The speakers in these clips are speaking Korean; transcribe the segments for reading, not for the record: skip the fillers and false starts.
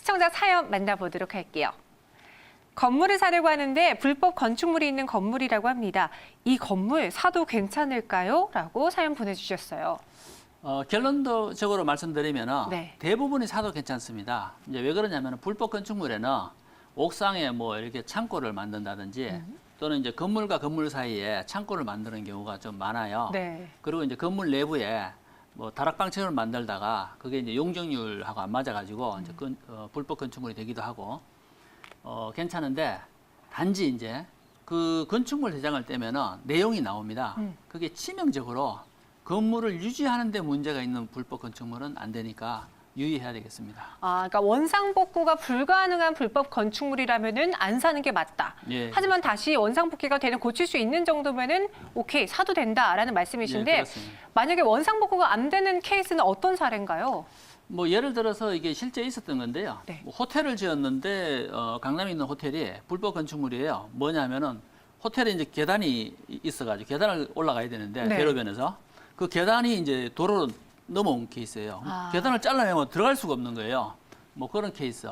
시청자 사연 만나보도록 할게요. 건물을 사려고 하는데 불법 건축물이 있는 건물이라고 합니다. 이 건물 사도 괜찮을까요? 라고 사연 보내주셨어요. 결론적으로 말씀드리면 네. 대부분이 사도 괜찮습니다. 이제 왜 그러냐면 불법 건축물에는 옥상에 뭐 이렇게 창고를 만든다든지 또는 이제 건물과 건물 사이에 창고를 만드는 경우가 좀 많아요. 네. 그리고 이제 건물 내부에 뭐 다락방처럼 만들다가 그게 이제 용적률하고 안 맞아가지고 이제 불법 건축물이 되기도 하고 괜찮은데 단지 이제 그 건축물 대장을 떼면은 내용이 나옵니다. 그게 치명적으로 건물을 유지하는 데 문제가 있는 불법 건축물은 안 되니까 유의해야 되겠습니다. 그러니까 원상복구가 불가능한 불법 건축물이라면은 안 사는 게 맞다. 예. 하지만 다시 원상복귀가 되는 고칠 수 있는 정도면은 오케이 사도 된다라는 말씀이신데 예, 그렇습니다. 만약에 원상복구가 안 되는 케이스는 어떤 사례인가요? 뭐 예를 들어서 이게 실제 있었던 건데요. 네. 뭐 호텔을 지었는데 강남에 있는 호텔이 불법 건축물이에요. 뭐냐면은 호텔에 이제 계단이 있어가지고 계단을 올라가야 되는데 네. 대로변에서 그 계단이 이제 도로로 넘어온 케이스예요. 계단을 잘라내면 들어갈 수가 없는 거예요. 뭐 그런 케이스.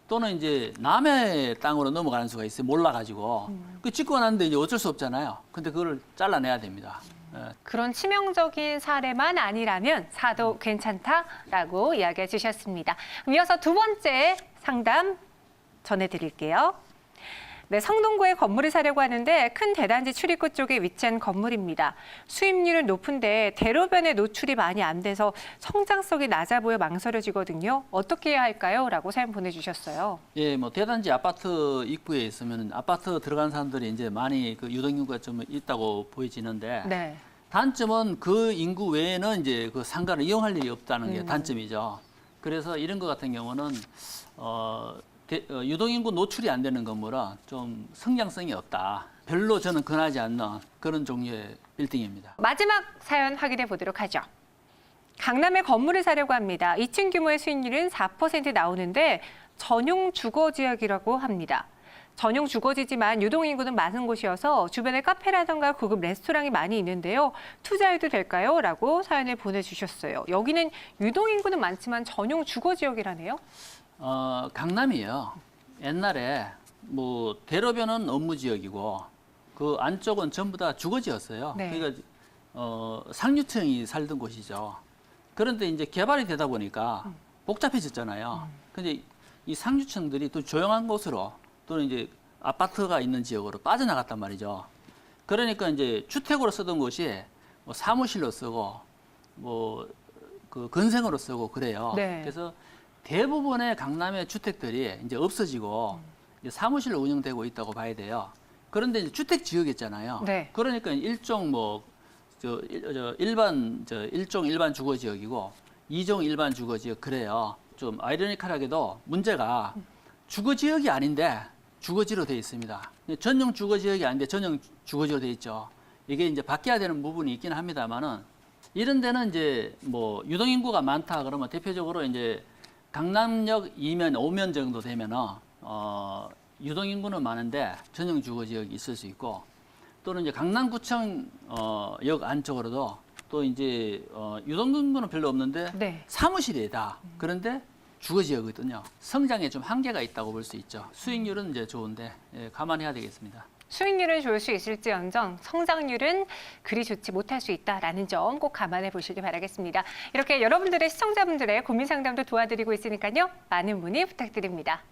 또는 이제 남의 땅으로 넘어가는 수가 있어요. 몰라가지고 그 짓고 났는데 이제 어쩔 수 없잖아요. 근데 그거를 잘라내야 됩니다. 예. 그런 치명적인 사례만 아니라면 사도 괜찮다라고 이야기해 주셨습니다. 이어서 두 번째 상담 전해드릴게요. 네, 성동구에 건물을 사려고 하는데 큰 대단지 출입구 쪽에 위치한 건물입니다. 수입률은 높은데 대로변에 노출이 많이 안 돼서 성장성이 낮아 보여 망설여지거든요. 어떻게 해야 할까요? 라고 사연 보내주셨어요. 예, 뭐 대단지 아파트 입구에 있으면 아파트 들어간 사람들이 이제 많이 그 유동인구가 좀 있다고 보여지는데 네. 단점은 그 인구 외에는 이제 그 상가를 이용할 일이 없다는 게 단점이죠. 그래서 이런 것 같은 경우는 유동인구 노출이 안 되는 건물은 좀 성장성이 없다. 별로 저는 권하지 않는 그런 종류의 빌딩입니다. 마지막 사연 확인해 보도록 하죠. 강남에 건물을 사려고 합니다. 2층 규모의 수익률은 4% 나오는데 전용 주거지역이라고 합니다. 전용 주거지지만 유동인구는 많은 곳이어서 주변에 카페라던가 고급 레스토랑이 많이 있는데요. 투자해도 될까요? 라고 사연을 보내주셨어요. 여기는 유동인구는 많지만 전용 주거지역이라네요. 강남이요. 옛날에 뭐 대로변은 업무지역이고 그 안쪽은 전부 다 주거지였어요. 네. 그러니까 상류층이 살던 곳이죠. 그런데 이제 개발이 되다 보니까 복잡해졌잖아요. 근데 이 상류층들이 또 조용한 곳으로 또는 이제 아파트가 있는 지역으로 빠져나갔단 말이죠. 그러니까 이제 주택으로 쓰던 곳이 뭐 사무실로 쓰고 뭐 그 건생으로 쓰고 그래요. 네. 그래서 대부분의 강남의 주택들이 이제 없어지고 이제 사무실로 운영되고 있다고 봐야 돼요. 그런데 이제 주택 지역이었잖아요. 네. 그러니까 일종 일종 일반 주거 지역이고 이종 일반 주거 지역 그래요. 좀 아이러니컬하게도 문제가 주거 지역이 아닌데 주거지로 되어 있습니다. 전용 주거 지역이 아닌데 전용 주거지로 되어 있죠. 이게 이제 바뀌어야 되는 부분이 있긴 합니다만은 이런 데는 이제 뭐 유동인구가 많다 그러면 대표적으로 이제 강남역 2면, 5면 정도 되면은 유동인구는 많은데 전용 주거지역이 있을 수 있고 또는 이제 강남구청 역 안쪽으로도 또 이제 유동인구는 별로 없는데 네. 사무실이다. 그런데 주거지역이거든요. 성장에 좀 한계가 있다고 볼 수 있죠. 수익률은 이제 좋은데 감안해야 되겠습니다. 수익률은 좋을 수 있을지언정 성장률은 그리 좋지 못할 수 있다라는 점 꼭 감안해 보시기 바라겠습니다. 이렇게 여러분들의 시청자분들의 고민 상담도 도와드리고 있으니까요. 많은 문의 부탁드립니다.